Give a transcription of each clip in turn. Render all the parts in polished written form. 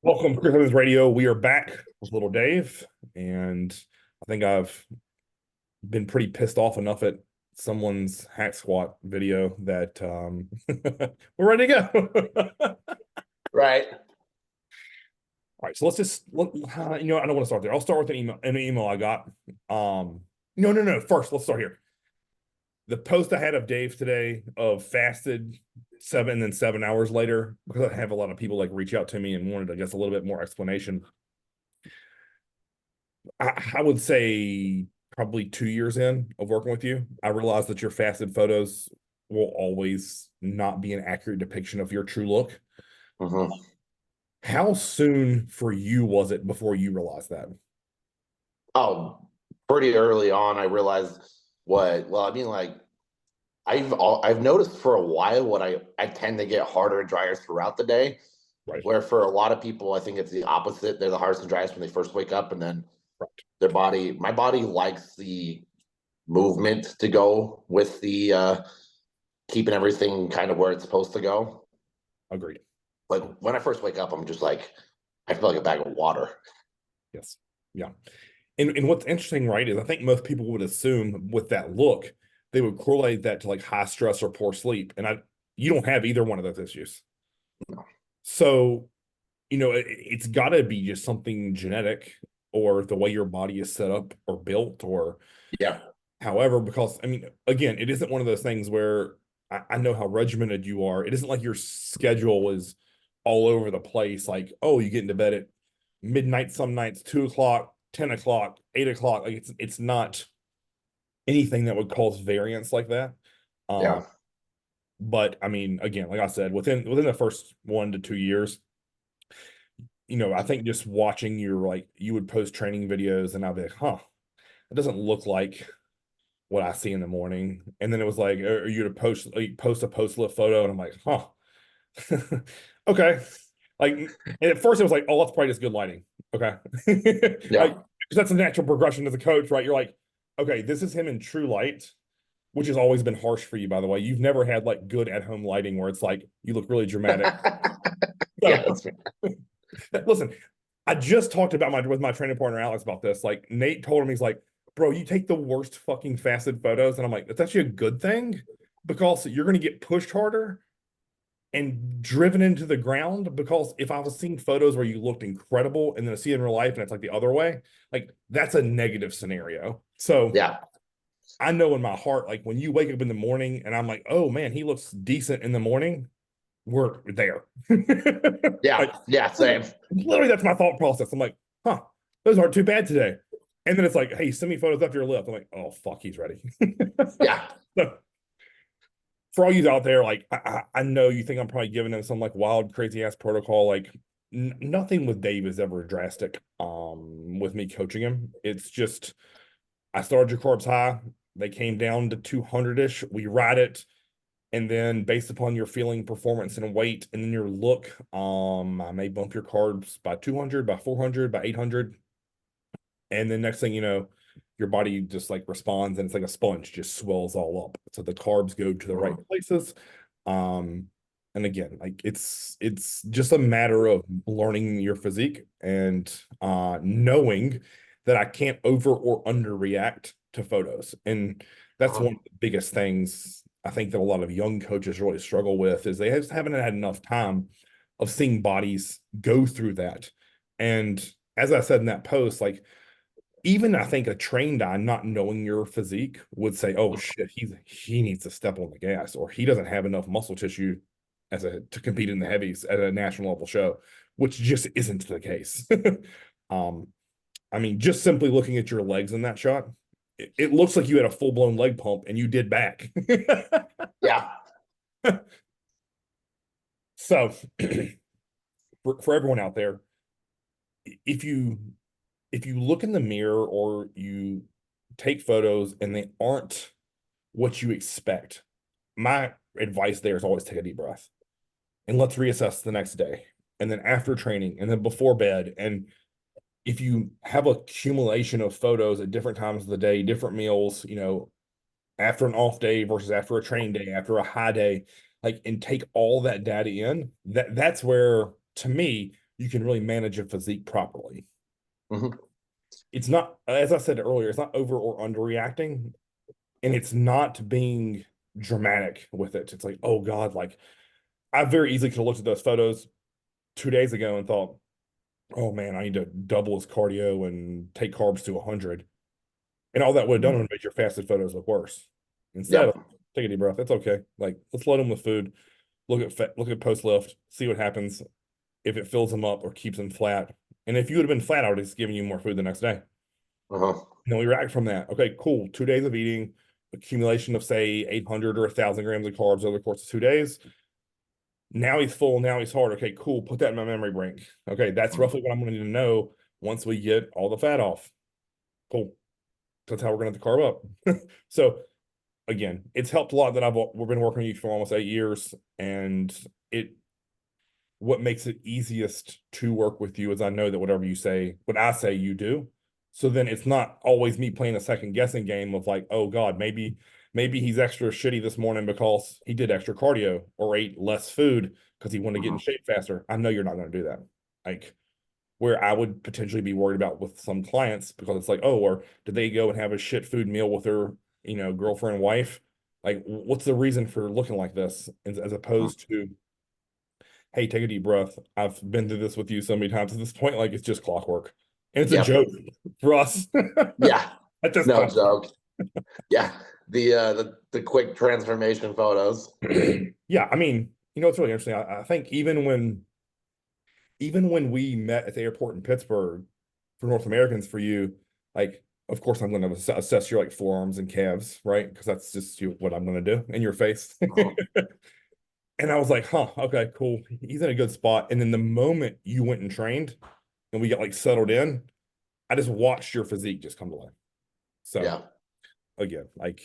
Welcome to Chris Evans Radio. We are back with little Dave, and I think I've been pretty pissed off enough at someone's hack squat video that we're ready to go. Right. All right, so let's just I don't want to start there. I'll start with an email I got. No. First, let's start here. The post I had of Dave today of fasted 7 hours later, because I have a lot of people like reach out to me and wanted, I guess, a little bit more explanation. I would say probably 2 years in of working with you, I realized that your fasted photos will always not be an accurate depiction of your true look. hmm How soon for you was it before you realized that? Oh, pretty early on, I realized like I've noticed for a while what I tend to get harder and drier throughout the day. Right. Where for a lot of people, I think it's the opposite. They're the hardest and driest when they first wake up, and then Right. my body likes the movement to go with the keeping everything kind of where it's supposed to go. Agreed. Like when I first wake up, I'm just like I feel like a bag of water. Yes. Yeah. And what's interesting, right, is I think most people would assume with that look, they would correlate that to like high stress or poor sleep. And you don't have either one of those issues. No. So, it's got to be just something genetic or the way your body is set up or built or Yeah. however, because I mean, again, it isn't one of those things where I know how regimented you are. It isn't like your schedule is all over the place. Like, oh, you get into bed at midnight some nights, 2 o'clock, 10 o'clock, 8 o'clock. Like it's not anything that would cause variance like that. Um, Yeah. but I mean, again, like I said, within the first 1 to 2 years, I think just watching you would post training videos and I'd be like, huh, it doesn't look like what I see in the morning. And then it was like, are you to post a post lift photo? And I'm like, huh. Okay. Like, and at first it was like, oh, that's probably just good lighting. Okay. Like, Yeah. because that's a natural progression as a coach, right? You're like, okay, this is him in true light, which has always been harsh for you, by the way. You've never had like good at home lighting where it's like you look really dramatic. Yeah, So listen, I just talked about with my training partner Alex about this. Like Nate told him, he's like, bro, you take the worst fucking fasted photos. And I'm like, that's actually a good thing because you're gonna get pushed harder and driven into the ground. Because if I was seeing photos where you looked incredible and then I see it in real life and it's like the other way, like that's a negative scenario. So yeah, I know in my heart, like when you wake up in the morning and I'm like, oh man, he looks decent in the morning, we're there. yeah, Like yeah, same. literally, that's my thought process. I'm like, huh, those aren't too bad today. And then it's like, hey, send me photos up your lift. I'm like, oh fuck, he's ready. Yeah. So for all you out there, like I know you think I'm probably giving them some like wild, crazy ass protocol. Like nothing with Dave is ever drastic. With me coaching him, it's just I started your carbs high. They came down to 200-ish. We ride it. And then based upon your feeling, performance, and weight, and then your look, I may bump your carbs by 200, by 400, by 800. And then next thing you know, your body just like responds and it's like a sponge, just swells all up. So the carbs go to the right Mhm. places. Um, and again, like it's just a matter of learning your physique and knowing that I can't over or underreact to photos. And that's one of the biggest things I think that a lot of young coaches really struggle with is they just haven't had enough time of seeing bodies go through that. And as I said in that post, like even I think a trained eye, not knowing your physique, would say, "Oh shit, he needs to step on the gas, or he doesn't have enough muscle tissue to compete in the heavies at a national level show," which just isn't the case. um, I mean, just simply looking at your legs in that shot, it looks like you had a full blown leg pump and you did back. Yeah. So, for everyone out there, if you if you look in the mirror or you take photos and they aren't what you expect, my advice there is always take a deep breath and let's reassess the next day. And then after training and then before bed. And if you have accumulation of photos at different times of the day, different meals, after an off day versus after a training day, after a high day, like and take all that data in, that's where to me you can really manage a physique properly. Mhm. It's not, as I said earlier, it's not over or underreacting, and it's not being dramatic with it. It's like, oh God, like I very easily could have looked at those photos 2 days ago and thought, oh man, I need to double his cardio and take carbs to 100. And all that would have done would have made your fasted photos look worse. Instead, Yep. take a deep breath. That's okay. Like, let's load him with food. Look at post lift. See what happens. If it fills him up or keeps him flat. And if you would have been flat, I would have just given you more food the next day. Uh-huh. And then we react from that. Okay, cool. 2 days of eating, accumulation of say 800 or 1,000 grams of carbs over the course of 2 days. Now he's full. Now he's hard. Okay, cool. Put that in my memory bank. Okay, that's roughly what I'm going to need to know once we get all the fat off. Cool. That's how we're going to carb up. So again, it's helped a lot that we've been working with you for almost 8 years, and it what makes it easiest to work with you is I know that whatever you say, what I say, you do. So then it's not always me playing a second guessing game of like, oh God, maybe he's extra shitty this morning because he did extra cardio or ate less food because he wanted to get in Uh-huh. shape faster. I know you're not going to do that. Like where I would potentially be worried about with some clients because it's like, oh, or did they go and have a shit food meal with their, girlfriend, wife? Like, what's the reason for looking like this? As Uh-huh. opposed to, hey, take a deep breath. I've been through this with you so many times at this point, like it's just clockwork. And it's a Yep. joke for us Yeah. at this No point. joke. Yeah. The quick transformation photos. Yeah, I mean, it's really interesting. I think even when we met at the airport in Pittsburgh for North Americans for you, like, of course, I'm going to assess your like forearms and calves, right? Because that's just what I'm going to do in your face. Uh-huh. And I was like, huh, okay, cool. He's in a good spot. And then the moment you went and trained and we got like settled in, I just watched your physique just come to life. So Yeah. again, like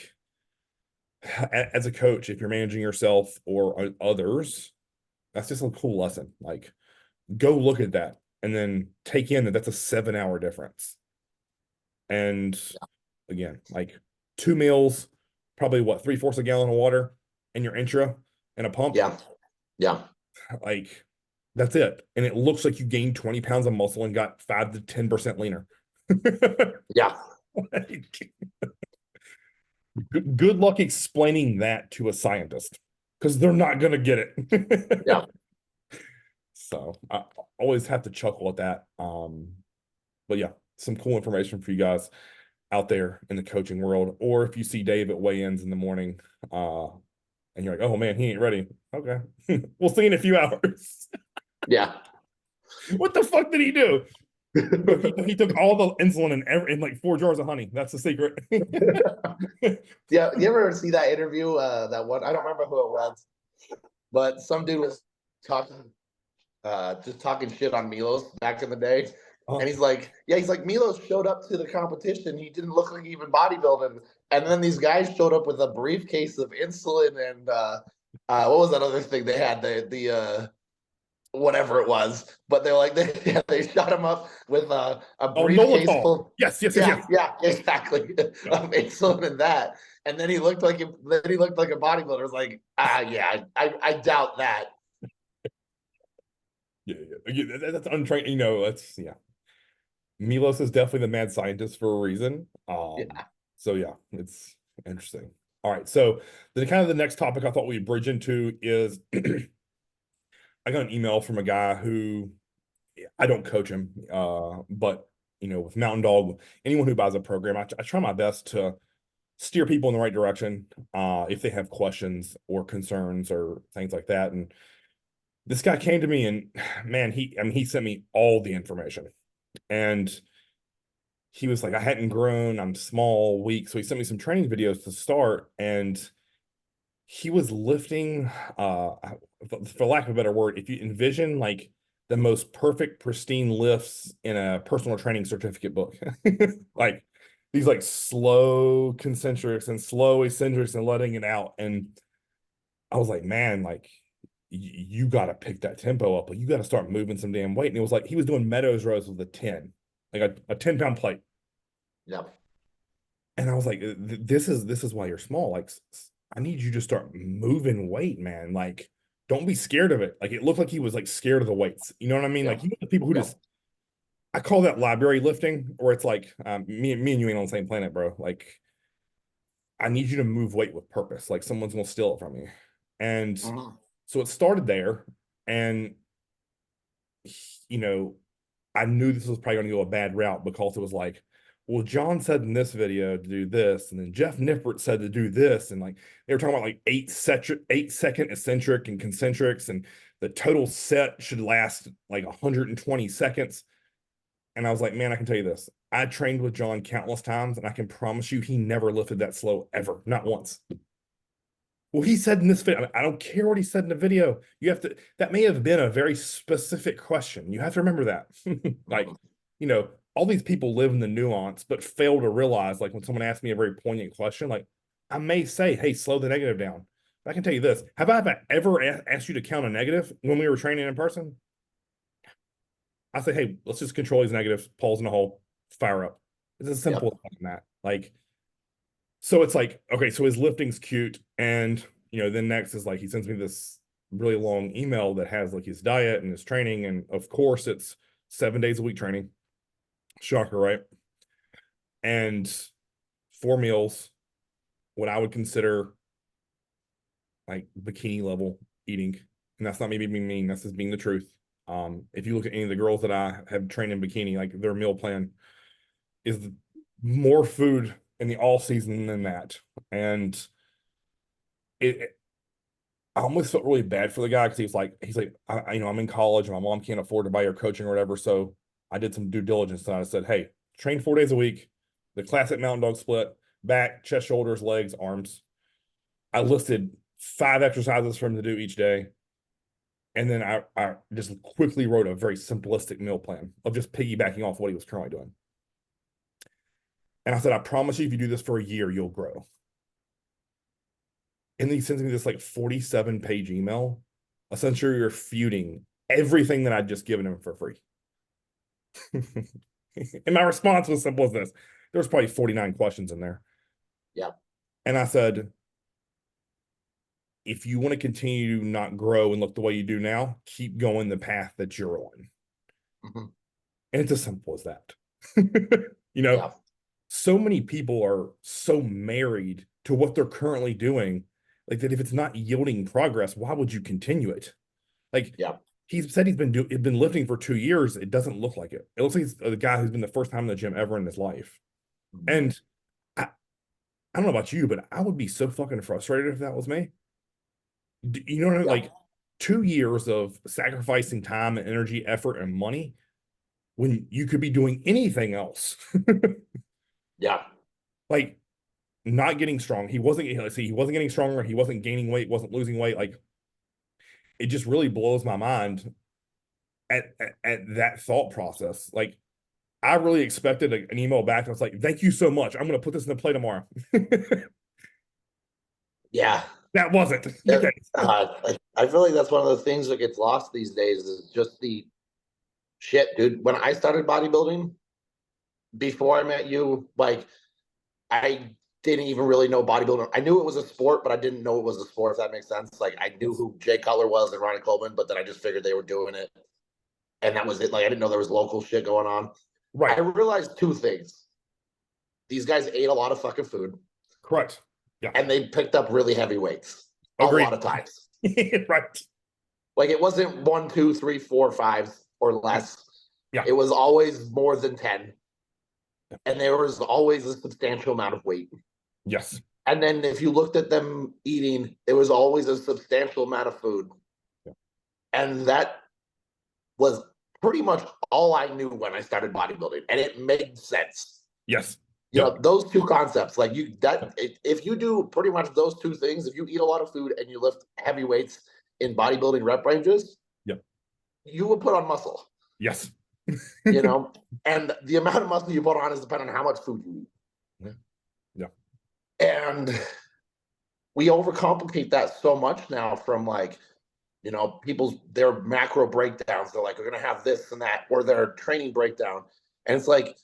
as a coach, if you're managing yourself or others, that's just a cool lesson. Like, go look at that and then take in that that's a 7 hour difference. And again, like 2 meals, probably what, three-fourths a gallon of water in your intra and a pump. Yeah. Yeah. Like that's it. And it looks like you gained 20 pounds of muscle and got 5 to 10% leaner. Yeah. Like, good luck explaining that to a scientist because they're not going to get it. Yeah. So I always have to chuckle at that. But yeah, some cool information for you guys out there in the coaching world. Or if you see Dave at weigh-ins in the morning, and you're like, oh man, he ain't ready. Okay. We'll see in a few hours. Yeah. What the fuck did he do? He took all the insulin in like 4 jars of honey. That's the secret. Yeah. You ever see that interview? That one, I don't remember who it was, but some dude was talking just talking shit on Milos back in the day. uh, And he's like, yeah, he's like, Milos showed up to the competition. He didn't look like even bodybuilding. And then these guys showed up with a briefcase of insulin and what was that other thing they had? The whatever it was. But they're like, they shot him up with a oh, briefcase Nolotol. full. Yes, yes, yes, Yeah, yes. yeah, exactly. Yeah, Of insulin and that. And then he looked like a bodybuilder. It's like, yeah, I doubt that. yeah, yeah. That's untrained. That's yeah. Milos is definitely the mad scientist for a reason. Yeah. So yeah, it's interesting. All right, so the kind of the next topic I thought we'd bridge into is I got an email from a guy who I don't coach him, but with Mountain Dog, anyone who buys a program, I try my best to steer people in the right direction if they have questions or concerns or things like that. And this guy came to me and man, he sent me all the information. And he was like, I hadn't grown, I'm small, weak. So he sent me some training videos to start. And he was lifting, for lack of a better word, if you envision like the most perfect, pristine lifts in a personal training certificate book, like these like slow concentrics and slow eccentrics and letting it out. And I was like, man, like you got to pick that tempo up. Like you got to start moving some damn weight. And it was like he was doing Meadows rows with a 10, like a 10-pound plate. Yeah. And I was like, this is why you're small. Like I need you to start moving weight, man. Like don't be scared of it. Like it looked like he was like scared of the weights. You know what I mean? Yeah. Like you know the people who Yeah. just I call that library lifting, where it's like me and you ain't on the same planet, bro. Like I need you to move weight with purpose. Like someone's gonna steal it from you. And Mhm. so it started there, and you know, I knew this was probably going to go a bad route because it was like, well, John said in this video to do this, and then Jeff Nippert said to do this, and like they were talking about like 8 second eccentric and concentrics, and the total set should last like 120 seconds. And I was like, man, I can tell you this. I trained with John countless times, and I can promise you he never lifted that slow ever, not once. Well, he said in this video, I don't care what he said in the video. You have to, that may have been a very specific question. You have to remember that. Like, Mhm. you know, all these people live in the nuance, but fail to realize, like, when someone asks me a very poignant question, like, I may say, hey, slow the negative down. But I can tell you this. Have I ever asked you to count a negative when we were training in person? I say, hey, let's just control these negatives, pause in the hole, fire up. It's as Yep. simple as that. Like, so it's like, okay, so his lifting's cute. And, then next is like he sends me this really long email that has like his diet and his training. And of course, it's 7 days a week training. Shocker, right? And 4 meals, what I would consider like bikini level eating. And that's not me being mean, that's just being the truth. If you look at any of the girls that I have trained in bikini, like their meal plan is more food in the all season than that. And it I almost felt really bad for the guy because he's like, I'm in college and my mom can't afford to buy your coaching or whatever. So I did some due diligence and I said, hey, train 4 days a week, the classic mountain dog split, back, chest, shoulders, legs, arms. I listed 5 exercises for him to do each day. And then I just quickly wrote a very simplistic meal plan of just piggybacking off what he was currently doing. And I said, I promise you, if you do this for a year, you'll grow. And then he sends me this like 47-page email, essentially refuting everything that I'd just given him for free. And my response was simple as this. There was probably 49 questions in there. Yeah. And I said, if you want to continue to not grow and look the way you do now, keep going the path that you're on. Mhm. And it's as simple as that. you know, Yeah. so many people are so married to what they're currently doing, like that if it's not yielding progress, why would you continue it? Like Yeah. he's said he's been lifting for 2 years. It doesn't look like it. It looks like he's a guy who's been the first time in the gym ever in his life. Mhm. And I don't know about you, but I would be so fucking frustrated if that was me. You know what I mean? Yeah. Like 2 years of sacrificing time and energy, effort, and money when you could be doing anything else. Yeah. Like not getting strong. He wasn't getting stronger. He wasn't gaining weight, wasn't losing weight. Like it just really blows my mind at that thought process. Like I really expected an email back. I was like, thank you so much. I'm going to put this in the play tomorrow. Yeah. That wasn't the It, case. I feel like that's one of the things that gets lost these days is just the shit, dude. When I started bodybuilding, before I met you, like I didn't even really know bodybuilding. I knew it was a sport, but I didn't know it was a sport, if that makes sense. Like I knew Yes. who Jay Cutler was and Ronnie Coleman, but then I just figured they were doing it. And that was it. Like I didn't know there was local shit going on. I Right. realized two things. These guys ate a lot of fucking food Correct. Yeah. and they picked up really heavy weights a lot Agreed. of times. Right. Like it wasn't one, two, three, four, five or Yeah. less. Yeah. It was always more than 10. And there was always a substantial amount of weight. Yes. And then if you looked at them eating, there was always a substantial amount of food. Yeah. And that was pretty much all I knew when I started bodybuilding. And it made sense. Yes. You Yep. know, those two concepts, like if you do pretty much those two things, if you eat a lot of food and you lift heavy weights in bodybuilding rep ranges, Yep. you will put on muscle, Yes. you know, and the amount of muscle you put on is dependent on how much food you Yeah. Yeah. eat. And we overcomplicate that so much now from like, you know, people's their macro breakdowns. They're like, we're gonna have this and that, or their training breakdown. And it's like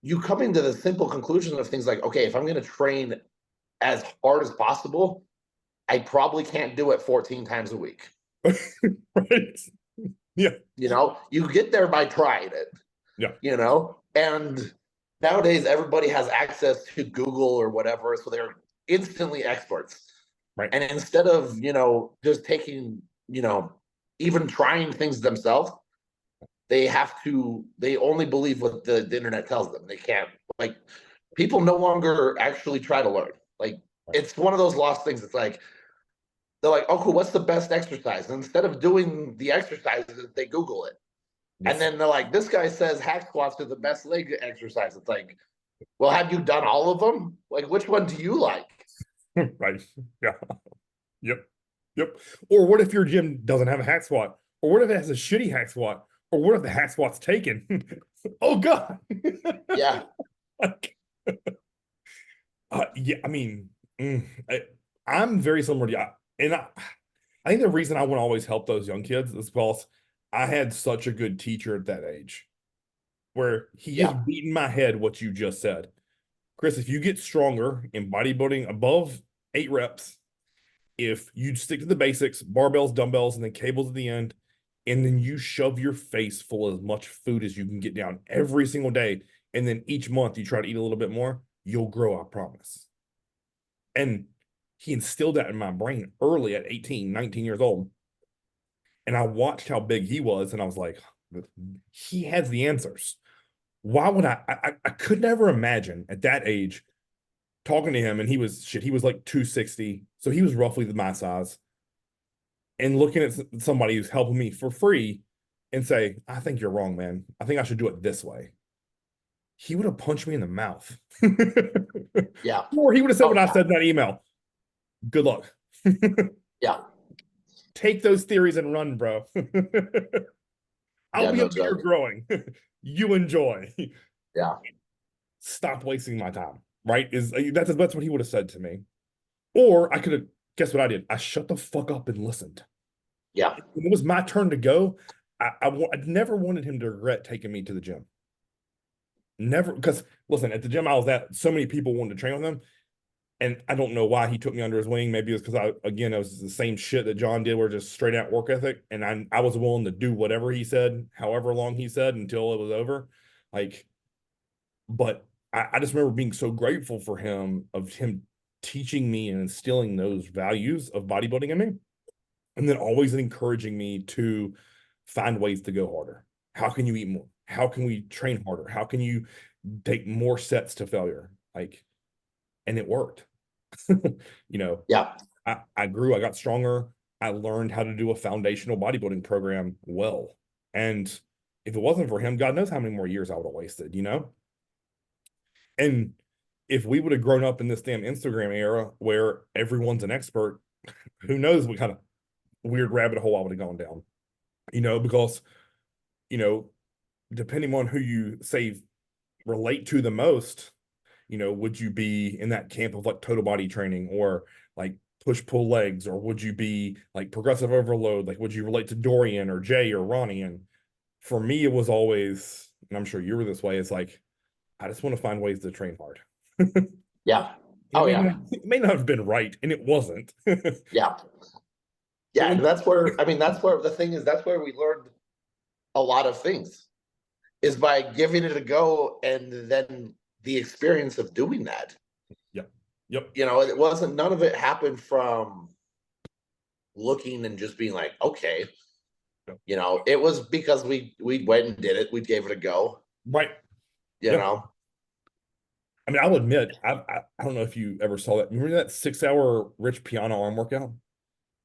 you come into the simple conclusion of things like, okay, if I'm gonna train as hard as possible, I probably can't do it 14 times a week. Right. Yeah. You get there by trying it, Yeah. and nowadays everybody has access to Google or whatever, so they're instantly experts. Right. And instead of, just taking, even trying things themselves, they only believe what the internet tells them. They can't, like, people no longer actually try to learn. Like, Right. it's one of those lost things. It's like, they're like, oh, cool, what's the best exercise? And instead of doing the exercises, they Google it. And Yes. then they're like, this guy says hack squats are the best leg exercise. It's like, well, have you done all of them? Like, which one do you like? Right. Yeah. Yep. Yep. Or what if your gym doesn't have a hack squat? Or what if it has a shitty hack squat? Or what if the hack squat's taken? Oh God. Yeah. Yeah, I mean, I'm very similar to you. I think the reason I want to always help those young kids is because I had such a good teacher at that age where he Yeah. just beat in my head what you just said. Chris, if you get stronger in bodybuilding above 8 reps, if you stick to the basics, barbells, dumbbells, and then cables at the end, and then you shove your face full of as much food as you can get down every single day, and then each month you try to eat a little bit more, you'll grow, I promise. And he instilled that in my brain early at 18, 19 years old. And I watched how big he was, and I was like, he has the answers. Why would I could never imagine at that age talking to him, and he was like 260, so he was roughly my size, and looking at somebody who's helping me for free and say, I think you're wrong, man. I think I should do it this way. He would have punched me in the mouth. Yeah. Or he would have said Oh what I yeah. said in that email. Good luck. Yeah. Take those theories and run, bro. I'll Yeah. be No over here joke. growing. You enjoy. Yeah. Stop wasting my time. Right? That's what he would have said to me. Or I could have, guess what I did? I shut the fuck up and listened. Yeah. When it was my turn to go, I never wanted him to regret taking me to the gym. Never, because listen, at the gym I was at, so many people wanted to train with him. And I don't know why he took me under his wing. Maybe it's because it was the same shit that John did, where just straight out work ethic. And I was willing to do whatever he said, however long he said, until it was over. Like, but I just remember being so grateful for him, of him teaching me and instilling those values of bodybuilding in me. And then always encouraging me to find ways to go harder. How can you eat more? How can we train harder? How can you take more sets to failure? Like, and it worked. you know, Yeah. I grew, I got stronger. I learned how to do a foundational bodybuilding program well. And if it wasn't for him, God knows how many more years I would have wasted. And if we would have grown up in this damn Instagram era where everyone's an expert, who knows what kind of weird rabbit hole I would have gone down, because, you know, depending on who you say relate to the most, would you be in that camp of like total body training, or like push pull legs, or would you be like progressive overload? Like, would you relate to Dorian or Jay or Ronnie? And for me, it was always, and I'm sure you were this way, it's like, I just want to find ways to train hard. Yeah. And Oh yeah. it may not have been right, and it wasn't. But Yeah. Yeah. when And that's where the thing is, that's where we learned a lot of things, is by giving it a go, and then the experience of doing that. yep, yep, It wasn't, none of it happened from looking and just being like, okay. yep. It was because we went and did it. We gave it a go. Right. You Yeah. know. I mean, I'll admit, I don't know if you ever saw that. Remember that 6 hour Rich Piano arm workout?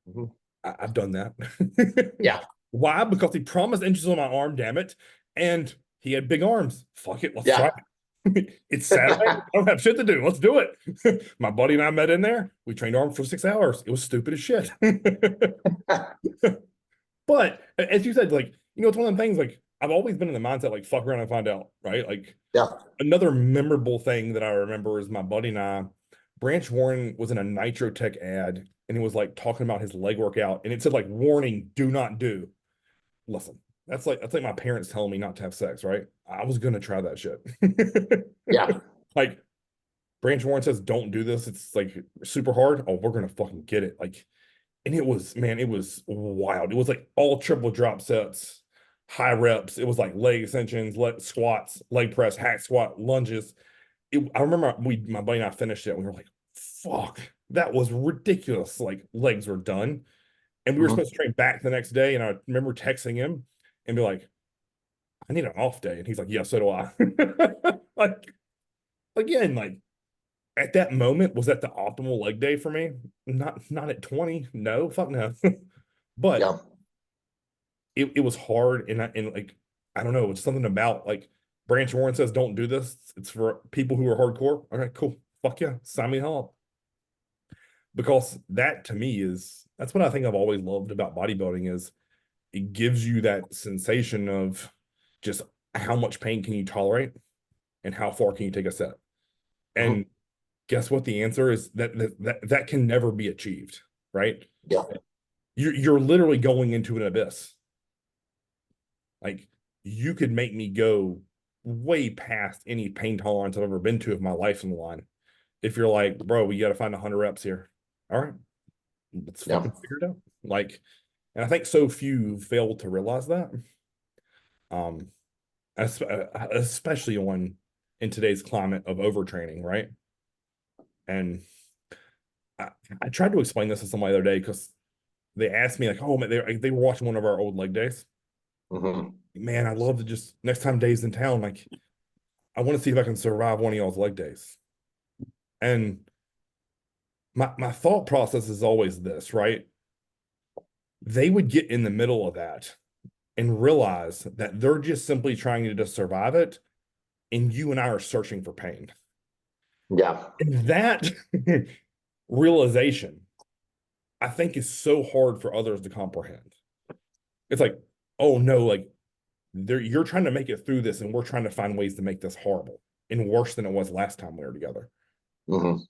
Mhm. I've done that. Yeah. Why? Because he promised inches on my arm, damn it. And he had big arms. Fuck it, let's try Yeah. it. It's Saturday. I don't have shit to do. Let's do it. My buddy and I met in there. We trained arms for 6 hours. It was stupid as shit. But as you said, like, it's one of the things, like, I've always been in the mindset, like, fuck around and find out, right? Like, Yeah. another memorable thing that I remember is my buddy and I, Branch Warren was in a Nitro Tech ad, and he was like talking about his leg workout, and it said like, warning, do not do. Listen, that's like my parents telling me not to have sex, right? I was gonna try that shit. Yeah. Like, Branch Warren says, don't do this. It's like super hard. Oh, we're gonna fucking get it. Like, and it was, man, it was wild. It was like all triple drop sets, high reps. It was like leg extensions, squats, leg press, hack squat, lunges. I remember my buddy and I finished it. And we were like, fuck, that was ridiculous. Like legs were done. And we were Mhm. supposed to train back the next day. And I remember texting him and be like, I need an off day. And he's like, yeah, so do I. Like, again, like at that moment, was that the optimal leg day for me? Not at 20. No, fuck no. But Yeah. it was hard. And like, I don't know, it's something about like Branch Warren says, don't do this. It's for people who are hardcore. All right, cool. Fuck yeah. Sign me up. Because that to me that's what I think I've always loved about bodybuilding is it gives you that sensation of just how much pain can you tolerate and how far can you take a set. Mhm. And guess what the answer is that can never be achieved, right? Yeah. You're literally going into an abyss. Like you could make me go way past any pain tolerance I've ever been to if my life's on the line. If you're like, bro, we got to find 100 reps here. All right, let's Yeah. fucking figure it out. Like, and I think so few fail to realize that. Um, especially on in today's climate of overtraining, right? And I, I tried to explain this to somebody the other day because they asked me like, oh man, they were watching one of our old leg days. Mhm. Man, I'd love to just next time Dave's in town, like I want to see if I can survive one of y'all's leg days. And my thought process is always this, right? They would get in the middle of that and realize that they're just simply trying to just survive it, and you and I are searching for pain. Yeah. And that realization, I think, is so hard for others to comprehend. It's like, oh no, like you're trying to make it through this, and we're trying to find ways to make this horrible and worse than it was last time we were together. Mhm.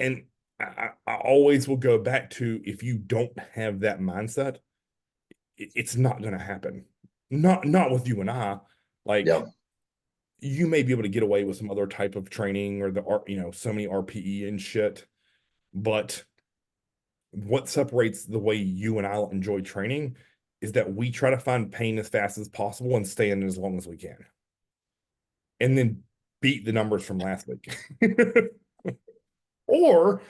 And I always will go back to if you don't have that mindset, it's not going to happen. Not with you and I. Like Yeah. you may be able to get away with some other type of training or so many RPE and shit, but what separates the way you and I enjoy training is that we try to find pain as fast as possible and stay in it as long as we can, and then beat the numbers from last week, or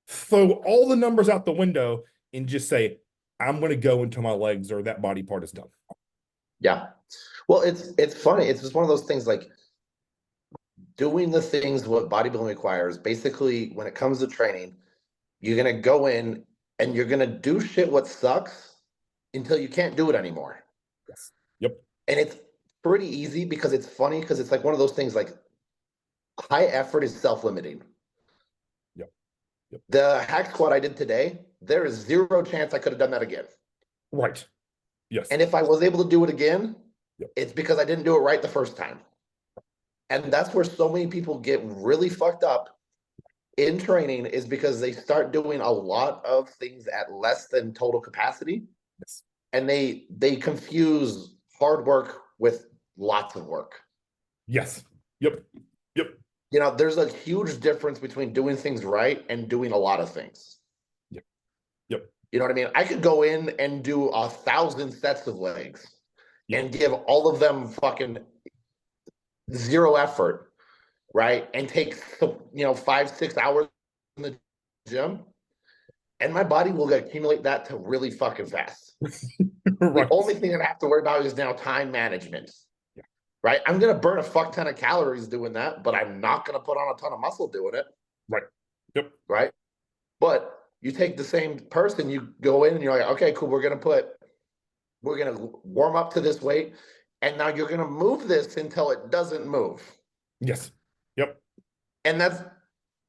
throw all the numbers out the window and just say, I'm going to go until my legs or that body part is done. Yeah. Well, it's funny. It's just one of those things like doing the things what bodybuilding requires. Basically, when it comes to training, you're gonna go in and you're gonna do shit what sucks until you can't do it anymore. Yes. Yep. And it's pretty easy because it's funny because it's like one of those things like high effort is self-limiting. Yep. Yep. The hack squat I did today, there is zero chance I could have done that again. Right. Yes. And if I was able to do it again, Yep. it's because I didn't do it right the first time. And that's where so many people get really fucked up in training is because they start doing a lot of things at less than total capacity Yes. and they confuse hard work with lots of work. Yes. Yep. Yep. You know, there's a huge difference between doing things right and doing a lot of things. Yep. Yep. You know what I mean? I could go in and do 1,000 sets of legs Yep. and give all of them fucking zero effort, right? And take 5-6 hours in the gym, and my body will accumulate that to really fucking fast. The Right. only thing that I have to worry about is now time management, Yeah. right? I'm gonna burn a fuck ton of calories doing that, but I'm not gonna put on a ton of muscle doing it, Right. Yep. right? But you take the same person, you go in and you're like, okay, cool, we're gonna warm up to this weight, and now you're gonna move this until it doesn't move. Yes. Yep. And that's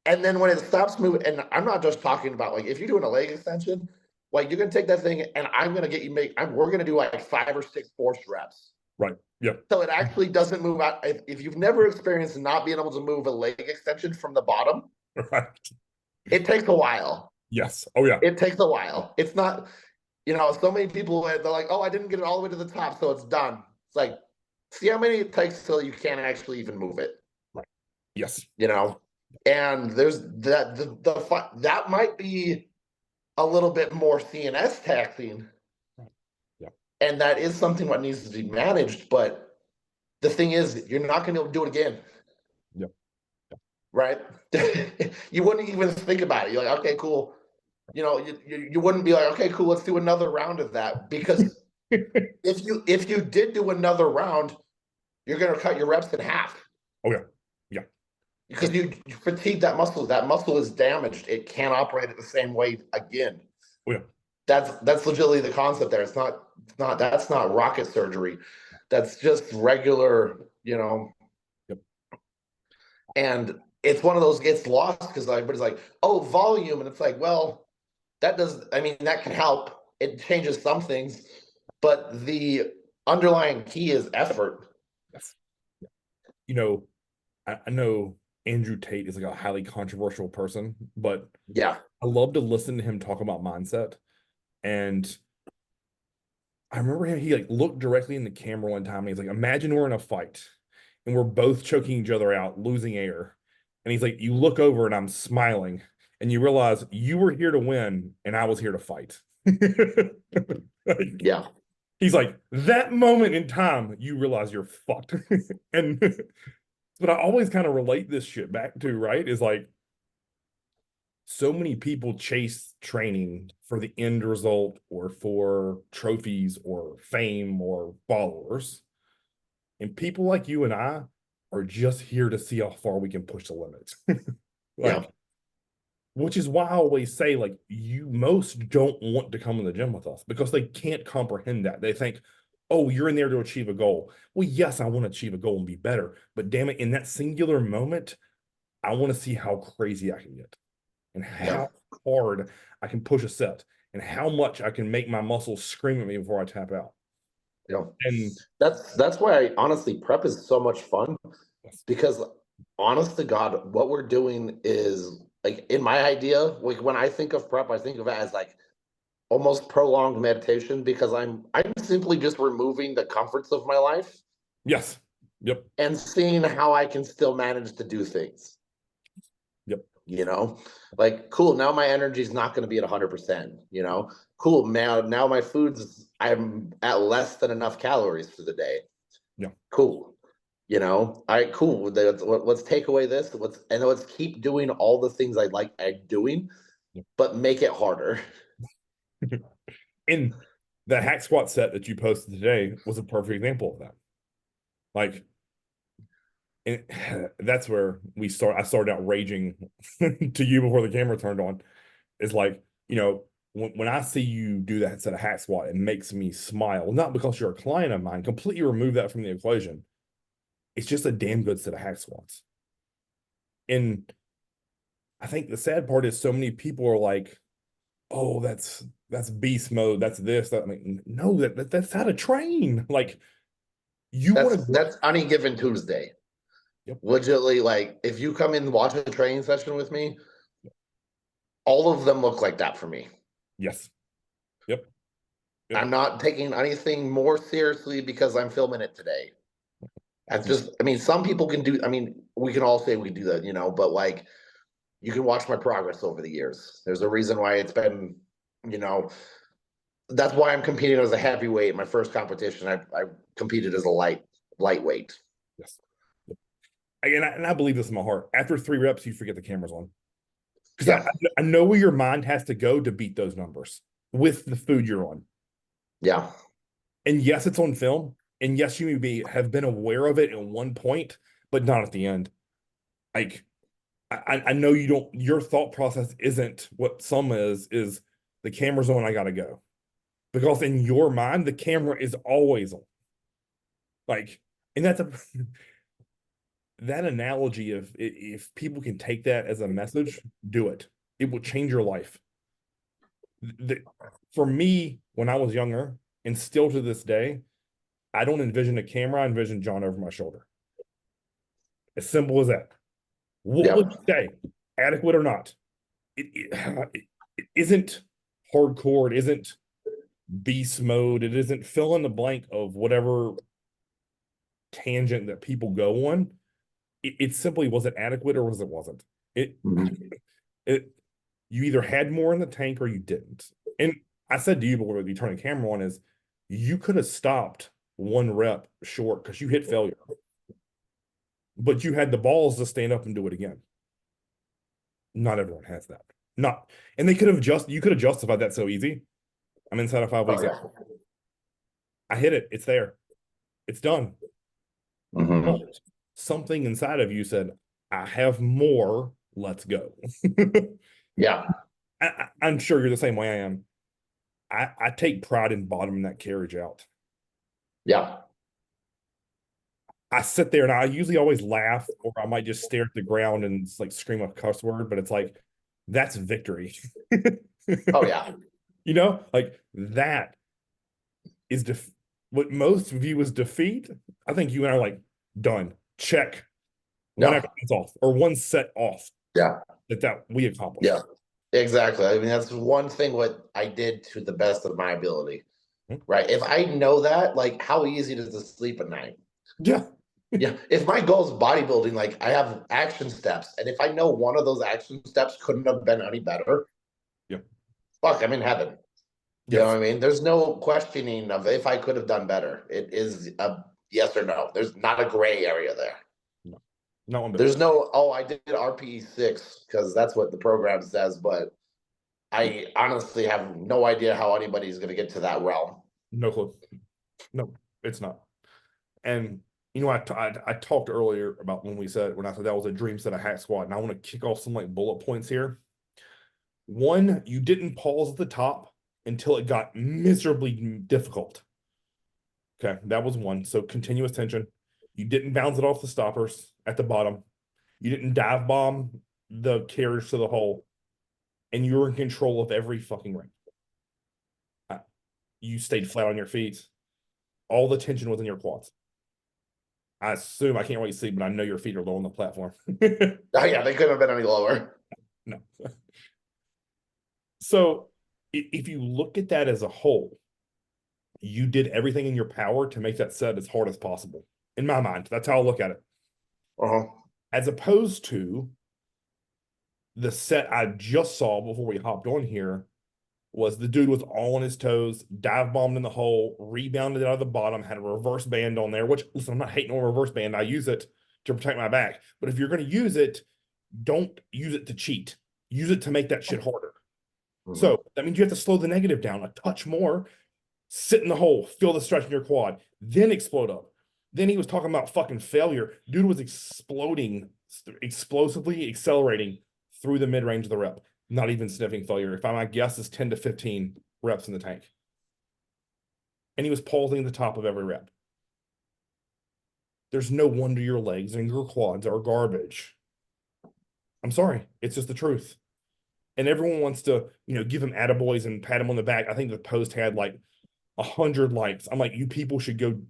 and then when it stops moving, and I'm not just talking about like if you're doing a leg extension, like you're gonna take that thing and I'm gonna get you we're gonna do like 5 or 6 force reps. Right. Yep. So it actually doesn't move out. If you've never experienced not being able to move a leg extension from the bottom, Right. it takes a while. Yes. Oh yeah. It takes a while. It's not, so many people they're like, oh, I didn't get it all the way to the top, so it's done. It's like, see how many it takes till you can't actually even move it. Right. Yes. You know, and there's that that might be a little bit more CNS taxing, Yeah. and that is something that needs to be managed. But the thing is, you're not going to be able to do it again, Yep. right? You wouldn't even think about it. You're like, okay, cool. You wouldn't be like, okay, cool, let's do another round of that, because if you did do another round, you're going to cut your reps in half Oh yeah. Yeah. because you fatigue that muscle. That muscle is damaged. It can't operate it the same way again. Oh yeah. That's legitimately the concept there. It's not that's not rocket surgery. That's just regular. Yep. And it's one of those gets lost because everybody's like, oh, volume, and it's like, well, that does. I mean, that can help. It changes some things, but the underlying key is effort. Yes. You know, I know Andrew Tate is like a highly controversial person, but Yeah, I love to listen to him talk about mindset. And I remember him, he like looked directly in the camera one time and he's like, imagine we're in a fight and we're both choking each other out, losing air. And he's like, you look over and I'm smiling and you realize you were here to win and I was here to fight. Like, yeah, he's like, that moment in time, you realize you're fucked. And but I always kind of relate this shit back to, right? Is like so many people chase training for the end result or for trophies or fame or followers. And people like you and I are just here to see how far we can push the limits. yeah, Like, which is why I always say, like, you most don't want to come in the gym with us because they can't comprehend that. They think, oh, you're in there to achieve a goal. Well, yes, I want to achieve a goal and be better. But damn it, in that singular moment, I want to see how crazy I can get and yeah, how hard I can push a set and how much I can make my muscles scream at me before I tap out. yeah. And That's why I honestly prep is so much fun, yes, because honest to God, what we're doing is like in my idea, like when I think of prep, I think of it as like almost prolonged meditation because I'm simply just removing the comforts of my life yes, yep, and seeing how I can still manage to do things. yep, You know, like cool. Now my energy is not going to be at 100%. Cool. Now my food's I'm at less than enough calories for the day. yeah, Cool. All right, cool. Let's take away this. Let's keep doing all the things I like doing, yep. but make it harder. And the hack squat set that you posted today was a perfect example of that. Like, and that's where I started out raging to you before the camera turned on. Is like, when I see you do that set of hack squat, it makes me smile. Not because you're a client of mine, completely remove that from the equation. It's just a damn good set of hack squats. And I think the sad part is so many people are like, oh, that's beast mode, that's this, that. I mean, no, that's how to train. Like, you want That's to go. that's any given Tuesday. Yep, Legitimately, like if you come in and watch a training session with me, all of them look like that for me. yes, yep, yep, I'm not taking anything more seriously because I'm filming it today. That's yep, just, I mean, some people can do, I mean, we can all say we do that, but like you can watch my progress over the years. There's a reason why it's been, you know, that's why I'm competing as a heavyweight. My first competition, I competed as a lightweight. yes. Yep. And I believe this in my heart. After 3 reps, you forget the camera's on because Yeah, I know where your mind has to go to beat those numbers with the food you're on. yeah, And yes, it's on film. And yes, you may have been aware of it at one point, but not at the end. Like, I know you don't, your thought process isn't what some is the camera's on, I gotta go. Because in your mind, the camera is always on. Like, and that's a that analogy of if people can take that as a message, do it. It will change your life. The, for me, when I was younger, and still to this day, I don't envision a camera, I envision John over my shoulder. As simple as that. What yeah. would you say? Adequate or not? It isn't hardcore. It isn't beast mode. It isn't fill in the blank of whatever tangent that people go on. It simply was it adequate or was it wasn't. It Mhm. it You either had more in the tank or you didn't. And I said to you before we turned the camera on is you could have stopped one rep short because you hit failure, but you had the balls to stand up and do it again. Not everyone has that. Not, and they could have just you could have justified that so easy. I'm inside of 5 weeks. Oh yeah. I hit it. It's there. It's done. Hmm. But something inside of you said, I have more. Let's go. Yeah. I'm sure you're the same way I am. I take pride in bottoming that carriage out. Yeah. I sit there and I usually always laugh, or I might just stare at the ground and like scream a cuss word, but it's like that's victory. Oh yeah. You know, like that is what most view as defeat. I think you and I are like done. Check one No. exercise off or one set off Yeah. that we accomplished. Yeah. Exactly. I mean, that's one thing what I did to the best of my ability. Right. If I know that, like, how easy is it to sleep at night? Yeah. Yeah. If my goal is bodybuilding, like I have action steps, and if I know one of those action steps couldn't have been any better, Yeah. fuck, I'm in heaven. You know Yes. what I mean? There's no questioning of if I could have done better. It is a yes or no. There's not a gray area there. No. Not one bit. There's no, oh, I did RPE 6 because that's what the program says, but I honestly have no idea how anybody's going to get to that realm. No clue. No, it's not. And you know, I talked earlier about when I said that was a dream set of hack squat, and I want to kick off some like bullet points here. One, you didn't pause at the top until it got miserably difficult. Okay, that was one. So continuous tension. You didn't bounce it off the stoppers at the bottom. You didn't dive bomb the carriage to the hole, and you were in control of every fucking ring. You stayed flat on your feet. All the tension was in your quads. I assume I can't really see, but I know your feet are low on the platform. Oh, yeah, they couldn't have been any lower. No. So if you look at that as a whole, you did everything in your power to make that set as hard as possible. In my mind, that's how I look at it. Uh-huh. As opposed to the set I just saw before we hopped on here was the dude was all on his toes, dive bombed in the hole, rebounded out of the bottom, had a reverse band on there, which, listen, I'm not hating on a reverse band. I use it to protect my back. But if you're going to use it, don't use it to cheat. Use it to make that shit harder. Mm-hmm. So that means you have to slow the negative down a touch more, sit in the hole, feel the stretch in your quad, then explode up. Then he was talking about fucking failure. Dude was exploding, explosively accelerating through the mid range of the rep, not even sniffing failure. If my guess is 10 to 15 reps in the tank. And he was pausing the top of every rep. There's no wonder your legs and your quads are garbage. I'm sorry. It's just the truth. And everyone wants to, give him attaboys and pat him on the back. I think the post had like 100 likes. I'm like, you people should go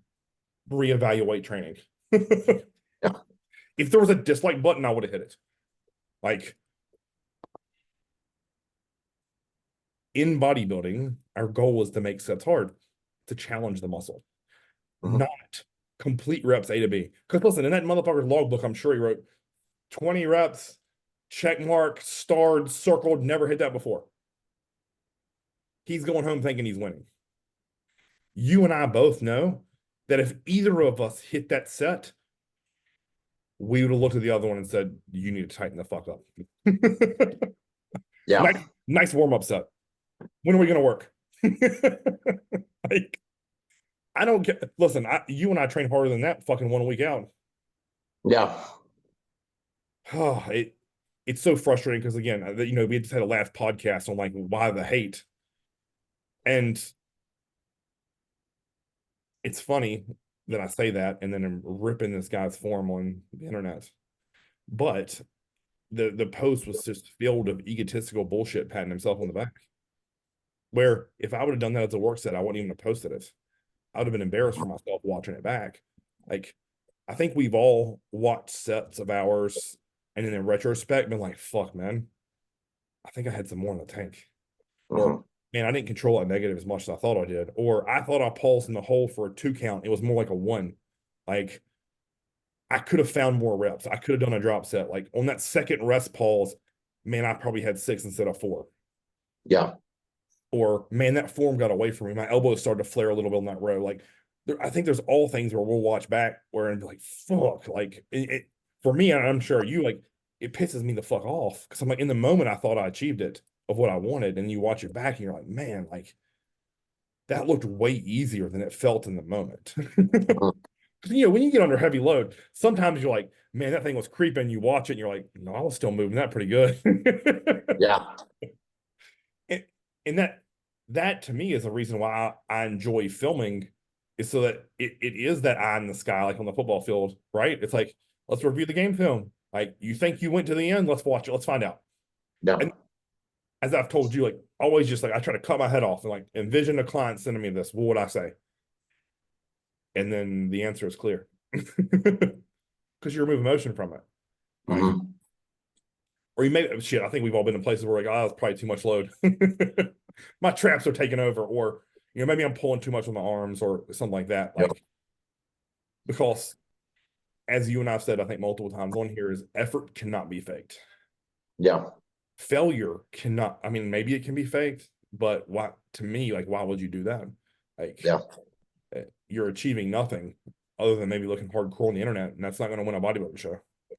reevaluate training. Yeah. If there was a dislike button, I would have hit it. Like in bodybuilding, our goal is to make sets hard, to challenge the muscle, not complete reps A to B. Because listen, in that motherfucker's logbook, I'm sure he wrote 20 reps, check mark, starred, circled, never hit that before. He's going home thinking he's winning. You and I both know that if either of us hit that set, we would have looked at the other one and said, you need to tighten the fuck up. Yeah. Nice warm-up set. When are we going to work? Like, I don't get, listen, you and I train harder than that fucking 1 week out. Yeah. Oh, it's so frustrating because again, we just had a last podcast on like why the hate. And it's funny that I say that and then I'm ripping this guy's form on the internet. But the post was just filled of egotistical bullshit patting himself on the back. Where if I would have done that as a work set, I wouldn't even have posted it. I would have been embarrassed for myself watching it back. Like, I think we've all watched sets of ours and in retrospect been like, fuck, man, I think I had some more in the tank. Or, man, I didn't control that negative as much as I thought I did. Or I thought I paused in the hole for a 2 count. It was more like a 1. Like, I could have found more reps. I could have done a drop set. Like on that second rest pause, man, I probably had 6 instead of 4. Yeah. Or man, that form got away from me. My elbows started to flare a little bit on that row. Like I think there's all things where we'll watch back where and be like, fuck. Like for me, and I'm sure you like it pisses me the fuck off because I'm like in the moment I thought I achieved it of what I wanted, and you watch it back and you're like, man, like that looked way easier than it felt in the moment. Mhm. When you get under heavy load, sometimes you're like, man, that thing was creeping. You watch it and you're like, no, I was still moving that pretty good. Yeah. and, and that to me is the reason why I enjoy filming is so that it is that eye in the sky, like on the football field, right? It's like, let's review the game film. Like, you think you went to the end? Let's watch it. Let's find out. Yeah. And as I've told you, like, always just like, I try to cut my head off and like envision a client sending me this. What would I say? And then the answer is clear because you remove emotion from it. Like, Hmm. or you may shit. I think we've all been in places where like, oh, that's probably too much load. My traps are taking over, or maybe I'm pulling too much with my arms or something like that. Yep. Like because as you and I've said, I think multiple times on here is effort cannot be faked. Yeah. Failure cannot. I mean, maybe it can be faked, but why? To me, like, why would you do that? Like, Yeah. you're achieving nothing other than maybe looking hardcore on the internet, and that's not going to win a bodybuilding show. And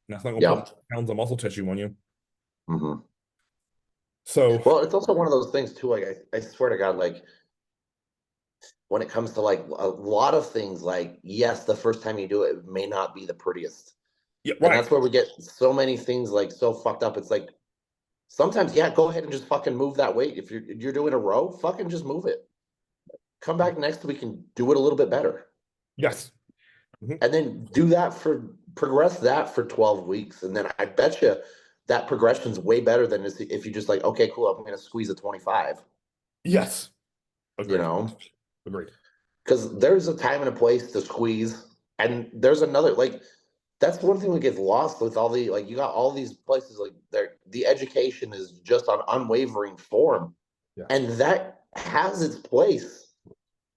that's not going to Yeah. put pounds of muscle tissue on you. Hmm. So, Well, it's also one of those things too. Like I swear to God, like when it comes to like a lot of things, like yes, the first time you do it, it may not be the prettiest. yeah, And right. that's where we get so many things like so fucked up. It's like sometimes, yeah, go ahead and just fucking move that weight. If you're doing a row, fucking just move it. Come back next week and do it a little bit better. Yes. Mhm. And then do that for progress that for 12 weeks. And then I bet you that progression's way better than if you just like, okay, cool, I'm gonna squeeze a 25, Yes. you Agreed. know? Agreed. Because there's a time and a place to squeeze. And there's another like that's one thing that gets lost with all the like you got all these places like the education is just on unwavering form. Yeah. And that has its place.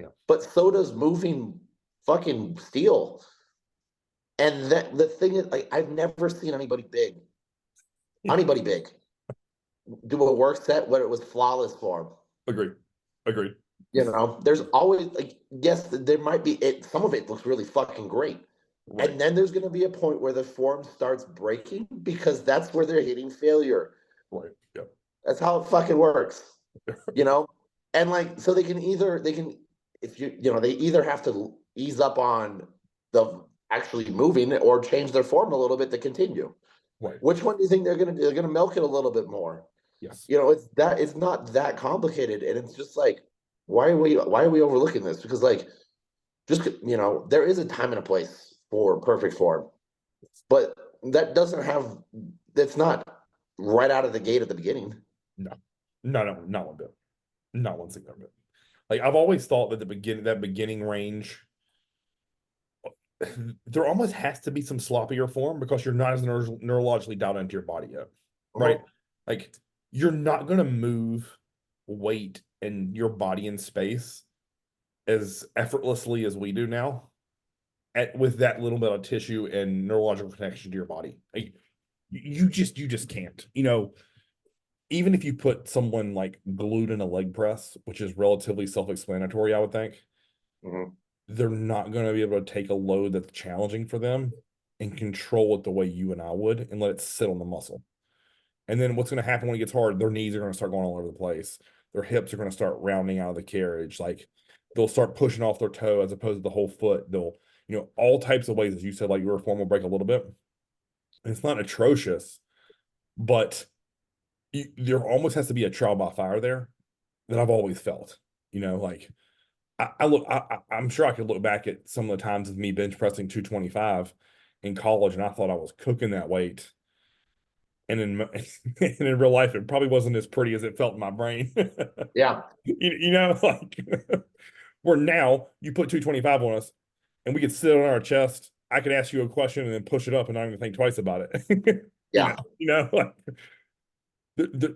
Yeah. But so does moving fucking steel. And that the thing is like I've never seen anybody big do a work set where it was flawless form. Agreed. Agreed. There's always like yes, there might be it. Some of it looks really fucking great, Right. and then there's going to be a point where the form starts breaking because that's where they're hitting failure. Right. Yeah. That's how it fucking works, you know. And like, so they can if they either have to ease up on the actually moving or change their form a little bit to continue. Right. Which one do you think they're gonna do? They're gonna milk it a little bit more. Yes. It's not that complicated, and it's just like why are we overlooking this? Because like just there is a time and a place for perfect form, but that doesn't have that's not right out of the gate at the beginning. No. No, no, not one bit. Not one single bit. Like I've always thought that that beginning range, there almost has to be some sloppier form because you're not as neurologically dialed into your body yet. Right? Uh-huh. Like you're not gonna move weight and your body in space as effortlessly as we do now with that little bit of tissue and neurological connection to your body. Like, you just can't. Even if you put someone like glued in a leg press, which is relatively self-explanatory, I would think, Mhm. they're not going to be able to take a load that's challenging for them and control it the way you and I would and let it sit on the muscle. And then what's going to happen when it gets hard? Their knees are going to start going all over the place. Their hips are going to start rounding out of the carriage. Like they'll start pushing off their toe as opposed to the whole foot. They'll, all types of ways, as you said, like your form will break a little bit. And it's not atrocious, but there almost has to be a trial by fire there that I've always felt. Like I'm sure I could look back at some of the times of me bench pressing 225 in college, and I thought I was cooking that weight. And in and in real life, it probably wasn't as pretty as it felt in my brain. Yeah, Like where now you put 225 on us, and we could sit on our chest. I could ask you a question and then push it up and not even think twice about it. yeah, Like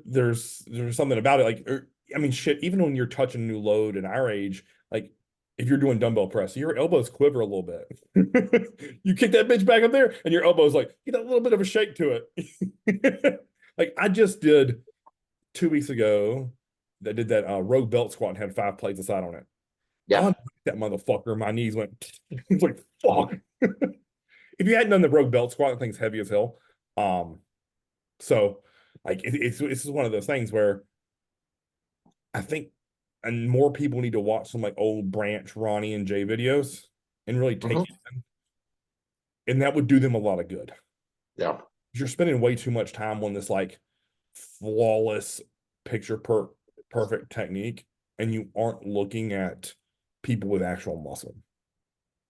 there's something about it. Like, I mean, shit. Even when you're touching a new load in our age, like if you're doing dumbbell press, your elbows quiver a little bit. You kick that bitch back up there, and your elbows like get a little bit of a shake to it. Like I just did 2 weeks ago that did that rogue belt squat and had 5 plates aside on it. Yeah. That motherfucker, my knees went, it's like, fuck. If you hadn't done the rogue belt squat, the thing's heavy as hell. Um, so like it's one of those things where I think and more people need to watch some like old Branch, Ronnie, and Jay videos and really take Hmm. it in. And that would do them a lot of good. Yeah. You're spending way too much time on this like flawless picture perfect technique, and you aren't looking at people with actual muscle.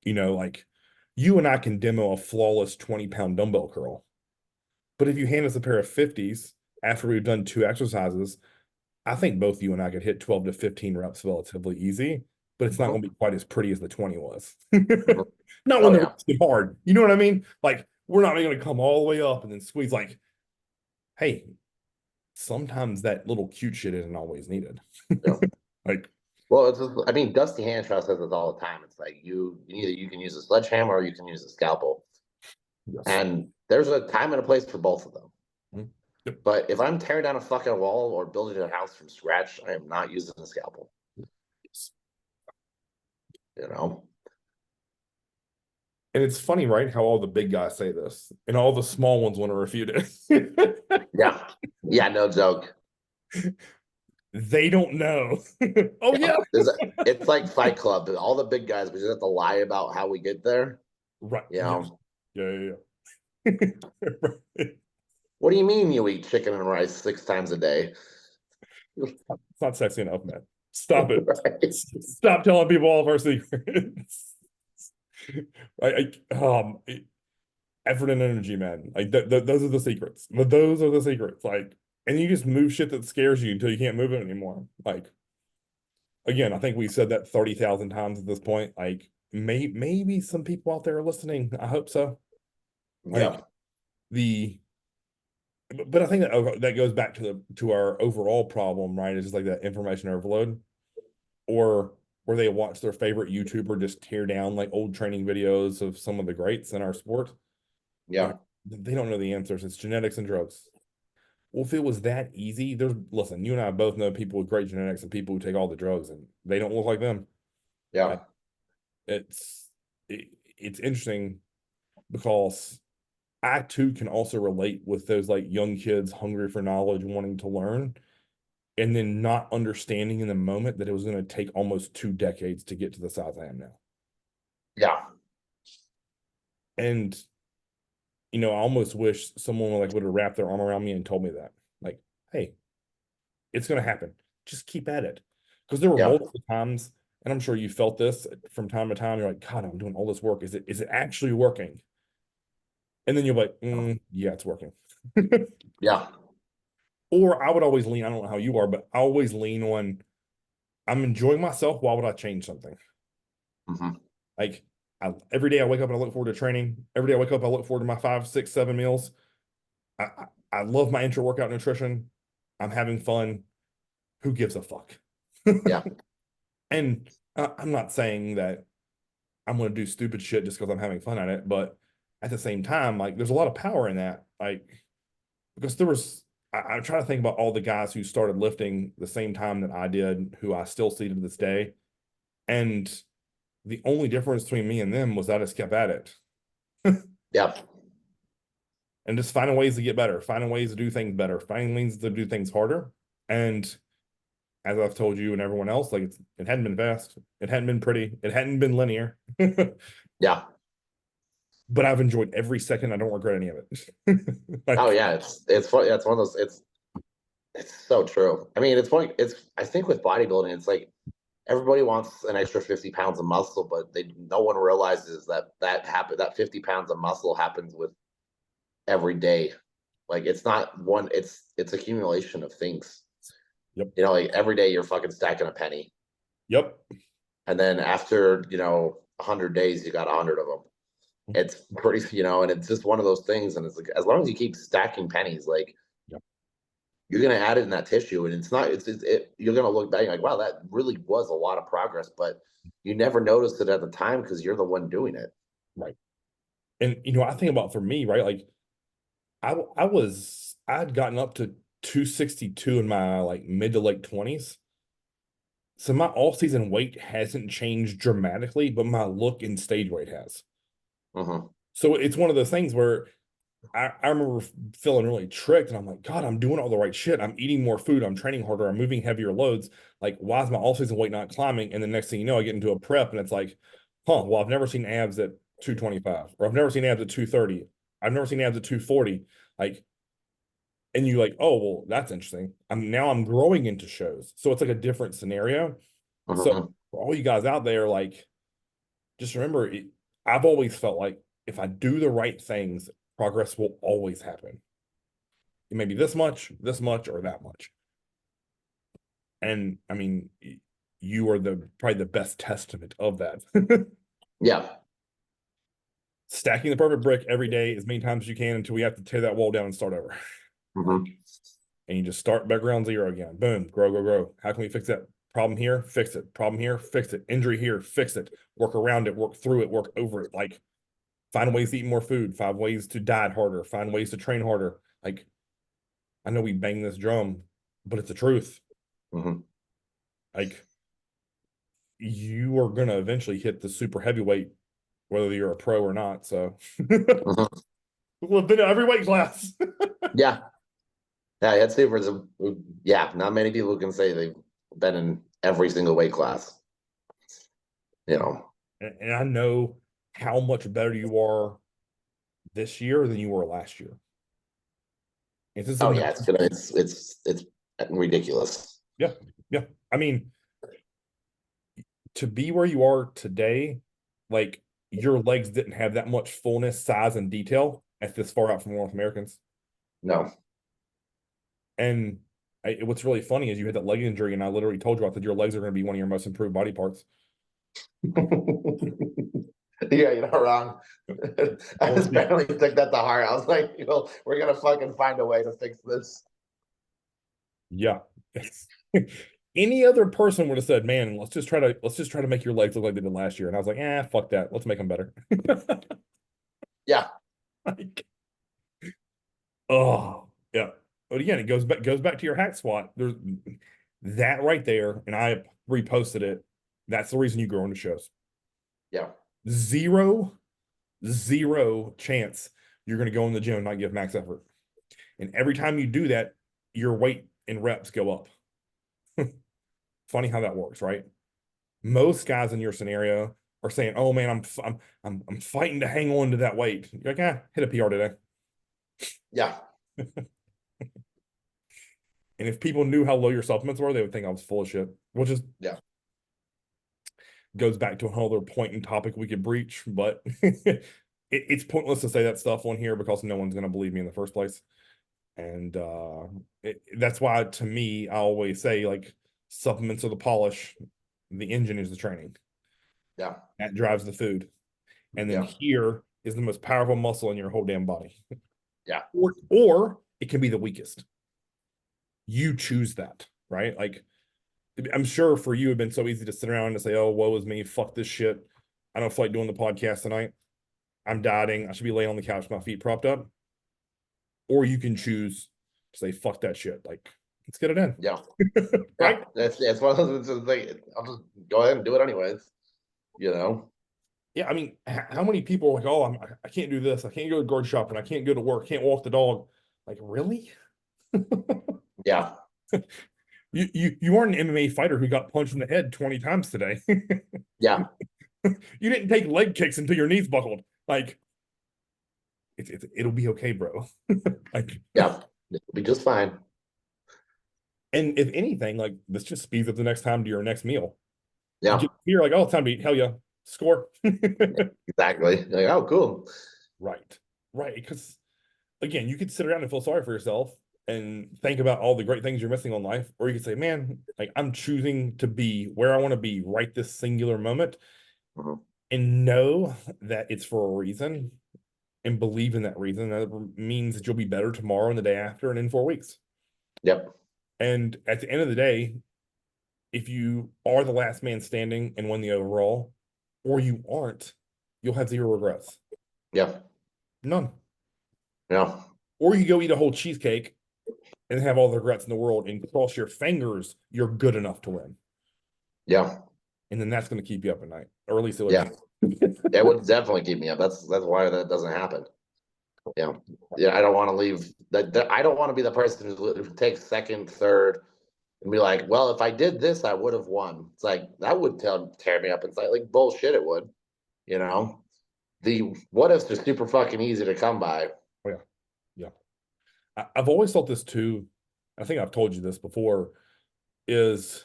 Like you and I can demo a flawless 20-pound dumbbell curl. But if you hand us a pair of 50s after we've done 2 exercises, I think both you and I could hit 12 to 15 reps relatively easy, but it's not Hmm. going to be quite as pretty as the 20 was. Hmm. Not when Oh the yeah. reps get hard. You know what I mean? Like, we're not going to come all the way up and then squeeze. Like, hey, sometimes that little cute shit isn't always needed. Yeah. Like, Well, it's just, I mean, Dusty Hantraw says this all the time. It's like you can use a sledgehammer or you can use a scalpel, yes. and there's a time and a place for both of them. Mhm. Yep. But if I'm tearing down a fucking wall or building a house from scratch, I am not using a scalpel. Yes. You know? And it's funny, right? How all the big guys say this and all the small ones want to refute it. Yeah. Yeah, no joke. They don't know. Oh, Yeah. yeah. It's like Fight Club. All the big guys, we just have to lie about how we get there. Right. You Yes. know, Yeah. Yeah. Right. what do you mean you eat chicken and rice 6 times a day? It's not sexy enough, man. Stop it. Right. Stop telling people all of our secrets. Effort and energy, man. Like those are the secrets. But those are the secrets. Like, and you just move shit that scares you until you can't move it anymore. Like, again, I think we said that 30,000 times at this point. Like, maybe some people out there are listening. I hope so. Like Yeah. the, but I think that goes back to our overall problem, right? It's just like that information overload, or where they watch their favorite YouTuber just tear down like old training videos of some of the greats in our sport. Yeah. They don't know the answers. It's genetics and drugs. Well, if it was that easy, listen, you and I both know people with great genetics and people who take all the drugs and they don't look like them. Yeah. Like it's interesting because I too can also relate with those like young kids hungry for knowledge, wanting to learn, and then not understanding in the moment that it was going to take almost 2 decades to get to the size I am now. Yeah. And I almost wish someone would have wrapped their arm around me and told me that. Like, hey, it's going to happen. Just keep at it. Because there were Yeah. multiple times, and I'm sure you felt this from time to time. You're like, God, I'm doing all this work. Is it actually working? And then you're like, yeah, it's working. Yeah. Or I would always lean, I don't know how you are, but I always lean on, I'm enjoying myself. Why would I change something? Hmm. Like, every day I wake up and I look forward to training. Every day I wake up, I look forward to my 5, 6, 7 meals. I love my intra workout nutrition. I'm having fun. Who gives a fuck? Yeah. And I'm not saying that I'm going to do stupid shit just because I'm having fun at it, but at the same time, like there's a lot of power in that. Like, because I'm trying to think about all the guys who started lifting the same time that I did, who I still see to this day. And the only difference between me and them was I just kept at it Yeah. and just finding ways to get better, finding ways to do things better, finding ways to do things harder. And as I've told you and everyone else, like it hadn't been fast, it hadn't been pretty, it hadn't been linear, Yeah. but I've enjoyed every second. I don't regret any of it. Oh Like, yeah. It's funny. It's one of those. It's so true. I mean, it's funny. I think with bodybuilding, it's like everybody wants an extra 50 pounds of muscle, but no one realizes that 50 pounds of muscle happens with every day. Like it's not one. It's accumulation of things. yep, Like every day you're fucking stacking a penny, yep, and then after 100 days, you got 100 of them. It's pretty, and it's just one of those things. And it's like as long as you keep stacking pennies, like yep, you're gonna add it in that tissue, and it's not. You're gonna look back like, wow, that really was a lot of progress, but you never noticed it at the time because you're the one doing it. right. And I think about for me, right? Like I was I'd gotten up to 262 in my like mid to late 20s. So my all-season weight hasn't changed dramatically, but my look and stage weight has. Hmm. So it's one of those things where I remember feeling really tricked, and I'm like, God, I'm doing all the right shit. I'm eating more food. I'm training harder. I'm moving heavier loads. Like, why is my all-season weight not climbing? And the next thing you know, I get into a prep, and it's like, huh, well, I've never seen abs at 225, or I've never seen abs at 230. I've never seen abs at 240. Like, and you like, oh, well, that's interesting. I'm growing into shows. So it's like a different scenario. So Hmm. for all you guys out there, like, just remember, I've always felt like if I do the right things, progress will always happen. It may be this much, or that much. And I mean, you are the probably the best testament of that. Yeah. Stacking the perfect brick every day as many times as you can until we have to tear that wall down and start over. Like, Hmm. and you just start back around zero again. Boom, grow, grow, grow. How can we fix that problem here? Fix it. Problem here? Fix it. Injury here? Fix it. Work around it. Work through it. Work over it. Like, find ways to eat more food. Find ways to diet harder. Find ways to train harder. Like, I know we bang this drum, but it's the truth. Hmm. Like, you are gonna eventually hit the super heavyweight, whether you're a pro or not. So, Hmm. we've been in every weight class. Yeah. Yeah. Head supers. Yeah. Not many people can say they've been in every single weight class. You know. And I know how much better you are this year than you were last year. It's just a Oh no. yeah. It's ridiculous. Yeah, yeah. I mean, to be where you are today, like your legs didn't have that much fullness, size, and detail at this far out from North Americans. No. And what's really funny is you had that leg injury, and I literally told you I said your legs are going to be one of your most improved body parts. Yeah, you're not wrong. I Only just be, barely took that to heart. I was like, we're gonna fucking find a way to fix this. yeah. Any other person would have said, "Man, let's just try to make your legs look like they did last year." And I was like, fuck that. Let's make them better." Yeah. Like, oh, yeah. But again, it goes back to your hack squat. There's that right there, and I reposted it. That's the reason you grow into shows. Yeah. Zero, zero chance you're going to go in the gym and not give max effort. And every time you do that, your weight and reps go up. Funny how that works, right? Most guys in your scenario are saying, "Oh man, I'm fighting to hang on to that weight." You're like, hit a PR today. Yeah. And if people knew how low your supplements were, they would think I was full of shit. Which is Yeah. goes back to another point and topic we could breach, but it's pointless to say that stuff on here because no one's going to believe me in the first place. And that's why, to me, I always say like supplements are the polish, the engine is the training. Yeah. That drives the food, and then Yeah. here is the most powerful muscle in your whole damn body, Yeah. or it can be the weakest. You choose that, right? Like I'm sure for you, it'd been so easy to sit around and say, "Oh, woe is me, fuck this shit. I don't feel like doing the podcast tonight. I'm dieting. I should be laying on the couch with my feet propped up." Or you can choose to say, "Fuck that shit. Like, let's get it in." Yeah. Yeah. Right? That's one of those like I'll just go ahead and do it anyways. You know? Yeah. I mean, how many people are like, "Oh, I can't do this. I can't go to grocery shopping. I can't go to work. Can't walk the dog." Like, really? Yeah. You aren't an MMA fighter who got punched in the head 20 times today. Yeah. You didn't take leg kicks until your knees buckled. Like, it'll be okay, bro. Like, Yeah. It'll be just fine. and if anything, like this just speeds up the next time to your next meal. You Yeah. get here, like, oh, it's time to eat. Hell yeah, score. Exactly. Like, oh, cool. Right, right. Because again, you could sit around and feel sorry for yourself and think about all the great things you're missing on life, or you could say, man, like I'm choosing to be where I want to be right this singular moment, Mhm. and know that it's for a reason, and believe in that reason. That means that you'll be better tomorrow and the day after and in 4 weeks. Yep. And at the end of the day, if you are the last man standing and win the overall, or you aren't, you'll have zero regrets. Yeah. None. Yeah. Or you go eat a whole cheesecake and have all the regrets in the world and cross your fingers you're good enough to win. Yeah. And then that's going to keep you up at night, or at least it would Yeah. me. It would definitely keep me up. That's why that doesn't happen. Yeah. Yeah. I don't want to leave that. I don't want to be the person who takes second, third, and be like, well, if I did this, I would have won. It's like that would tear me up inside. Like bullshit, it would. You know, the what ifs are super fucking easy to come by. Oh, yeah. Yeah. I've always thought this too. I think I've told you this before, is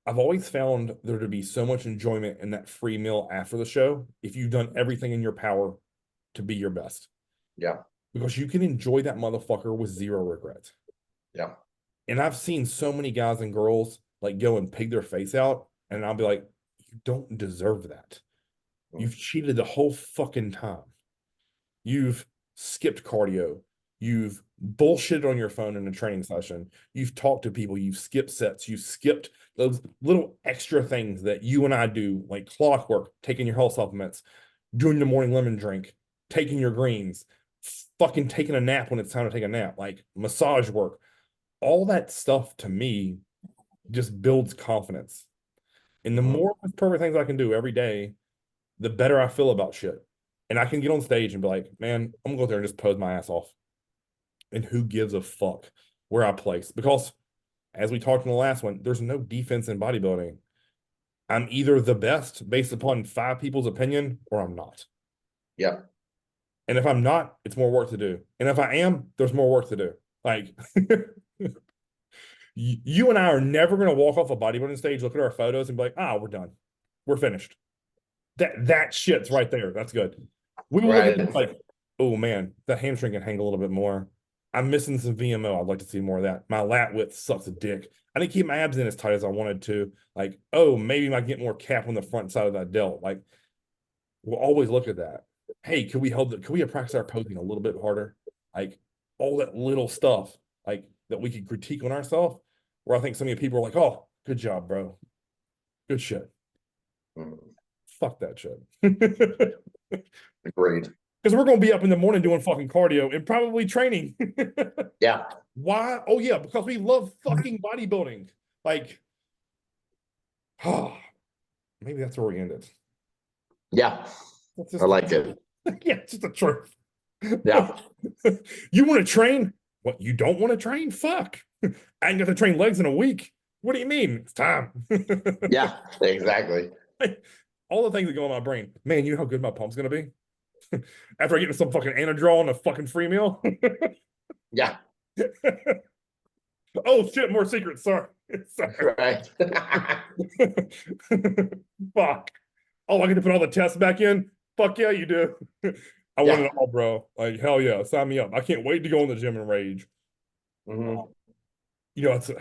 I've always found there to be so much enjoyment in that free meal after the show if you've done everything in your power to be your best. Yeah. Because you can enjoy that motherfucker with zero regret. Yeah. And I've seen so many guys and girls like go and pig their face out, and I'll be like, you don't deserve that. You've cheated the whole fucking time. You've skipped cardio. You've bullshitted on your phone in a training session. You've talked to people. You've skipped sets. You've skipped those little extra things that you and I do, like clockwork, taking your health supplements, doing the morning lemon drink, taking your greens, fucking taking a nap when it's time to take a nap, like massage work. All that stuff to me just builds confidence. And the Mhm. more perfect things I can do every day, the better I feel about shit. And I can get on stage and be like, man, I'm gonna go there and just pose my ass off. And who gives a fuck where I place? Because as we talked in the last one, there's no defense in bodybuilding. I'm either the best based upon five people's opinion or I'm not. Yeah. And if I'm not, it's more work to do. And if I am, there's more work to do. Like you and I are never going to walk off a bodybuilding stage, look at our photos, and be like, ah, we're done. We're finished. That shit's right there. That's good. We will look at it Right. like, oh man, that hamstring can hang a little bit more. I'm missing some VMO. I'd like to see more of that. My lat width sucks a dick. I didn't keep my abs in as tight as I wanted to. Like, oh, maybe I get more cap on the front side of that delt. Like, we'll always look at that. Hey, can we practice our posing a little bit harder? Like all that little stuff, like that we could critique on ourselves. Where I think so many people are like, oh, good job, bro. Good shit. Mhm. Fuck that shit. Because Agreed. we're gonna be up in the morning doing fucking cardio and probably training. Yeah. Why? Oh yeah, because we love fucking bodybuilding. Like, oh, maybe that's where we end it. Yeah. That's I just like it. yeah, it's just a truth. Yeah. You want to train? What, you don't want to train? Fuck. I ain't got to train legs in a week. What do you mean? It's time. Yeah. Exactly. All the things that go in my brain. Man, you know how good my pump's gonna be? After I get into some fucking anadrol and a fucking free meal. Yeah. Oh shit, more secrets. Sorry. Sorry. Right. Fuck. Oh, I get to put all the tests back in? Fuck yeah, you do. I want Yeah. it all, bro. Like, hell yeah, sign me up. I can't wait to go in the gym and rage. Hmm. You know, it's I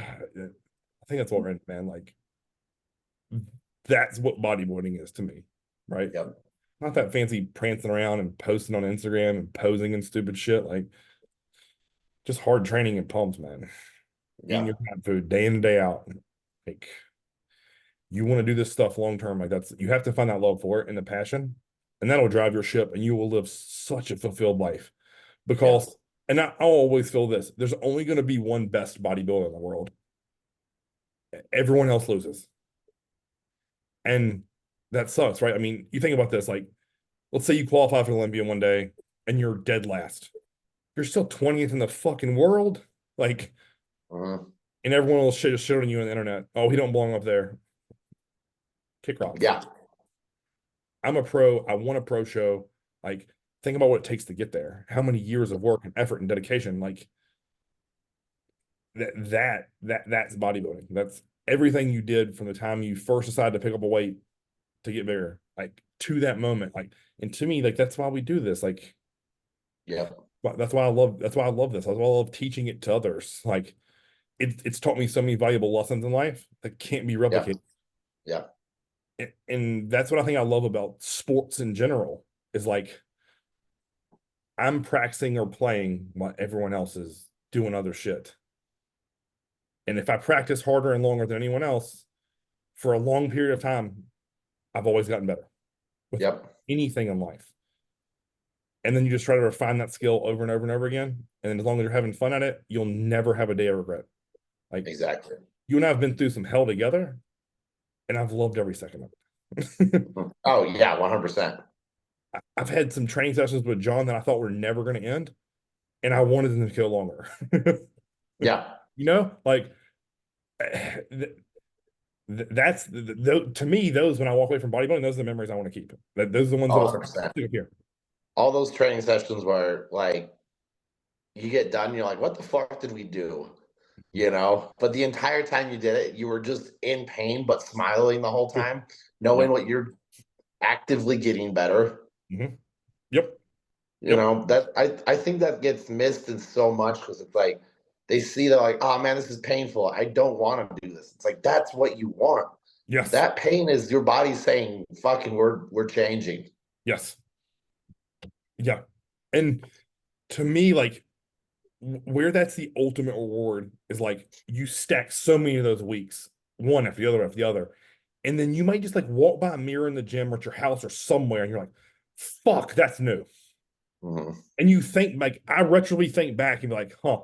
think that's what we're in, man. Like, that's what bodybuilding is to me, right? Yep. Not that fancy prancing around and posting on Instagram and posing and stupid shit. Like, just hard training and pumps, man. Eating Yeah. your cat food day in and day out. Like, you want to do this stuff long term, like that's you have to find that love for it and the passion, and that'll drive your ship, and you will live such a fulfilled life. Yeah. Because, and I always feel this: there's only going to be one best bodybuilder in the world. Everyone else loses, and that sucks, right? I mean, you think about this: like, let's say you qualify for Olympia one day, and you're dead last. You're still 20th in the fucking world, like, Hmm. and everyone will shit on you on the internet. Oh, he don't belong up there. Kick rocks. Yeah. I'm a pro. I want a pro show. Like, think about what it takes to get there. How many years of work and effort and dedication. Like that's bodybuilding. That's everything you did from the time you first decided to pick up a weight to get bigger. Like to that moment. Like, and to me, like that's why we do this. Like, Yep. that's why I love. That's why I love this. That's why I love teaching it to others. Like, it's taught me so many valuable lessons in life that can't be Yep. replicated. Yeah. And that's what I think I love about sports in general. Is like I'm practicing or playing while everyone else is doing other shit. And if I practice harder and longer than anyone else for a long period of time, I've always gotten better with Yep. anything in life. and then you just try to refine that skill over and over and over again. And then as long as you're having fun at it, you'll never have a day of regret. Like Exactly. you and I have been through some hell together, and I've loved every second of it. Oh yeah, 100%. I've had some training sessions with John that I thought were never going to end, and I wanted them to go longer. Yeah. You know, like that's to me, those when I walk away from bodybuilding, those are the memories I want to keep. Those are the ones Oh, that'll 100%. stick here. All those training sessions where like you get done, you're like, what the fuck did we do? You know, but the entire time you did it, you were just in pain, but smiling the whole time, Yep. knowing what you're actively getting better. Mm-hmm. Yep. You Yep. know, that I think that gets missed in so much because it's like they see they're like, oh man, this is painful. I don't want to do this. It's like that's what you want. Yes. That pain is your body saying, fucking we're changing. Yes. Yeah. And to me, like where that's the ultimate reward is like you stack so many of those weeks, one after the other after the other. And then you might just like walk by a mirror in the gym or at your house or somewhere and you're like, fuck, that's new. Mm-hmm. And you think like I retroly think back and be like, huh,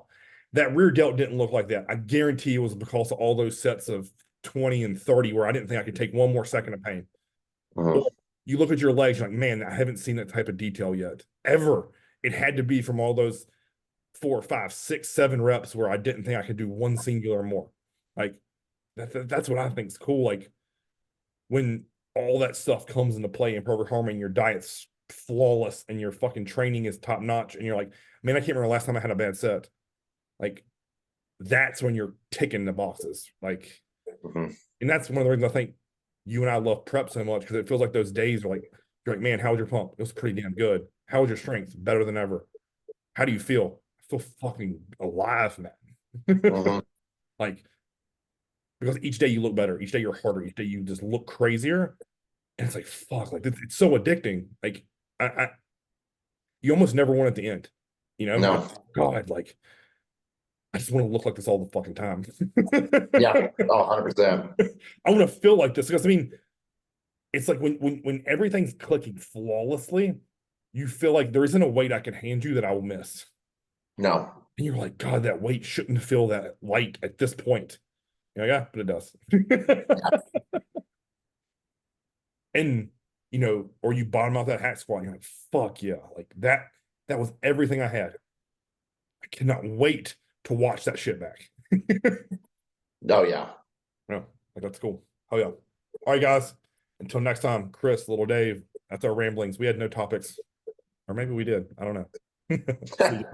that rear delt didn't look like that. I guarantee it was because of all those sets of 20 and 30 where I didn't think I could take one more second of pain. Or Mm-hmm. you look at your legs, you're like, man, I haven't seen that type of detail yet. Ever. It had to be from all those 4, 5, 6, 7 reps where I didn't think I could do one singular more. Like that's what I think is cool. Like when all that stuff comes into play in perfect harmony, your diet's flawless and your fucking training is top notch, and you're like, man, I can't remember the last time I had a bad set. Like that's when you're ticking the boxes. Like, Mm-hmm. and that's one of the reasons I think you and I love prep so much because it feels like those days are like, you're like, man, how was your pump? It was pretty damn good. How was your strength? Better than ever. How do you feel? I feel fucking alive, man. Mm-hmm. Like, because each day you look better, each day you're harder, each day you just look crazier. And it's like, fuck, like it's so addicting. Like, you almost never want it to end. You know, you're No. like, God, like, I just want to look like this all the fucking time. Yeah. Oh, 100%. I want to feel like this because I mean, it's like when everything's clicking flawlessly, you feel like there isn't a weight I can hand you that I will miss. No. And you're like, God, that weight shouldn't feel that light at this point. You're like, yeah, but it does. And or you bottom out that hack squat, and you're like, fuck yeah, like that was everything I had. I cannot wait to watch that shit back. Oh yeah. No, like that's cool. Oh yeah. All right, guys. Until next time, Chris, little Dave. That's our ramblings. We had no topics, or maybe we did. I don't know. See you.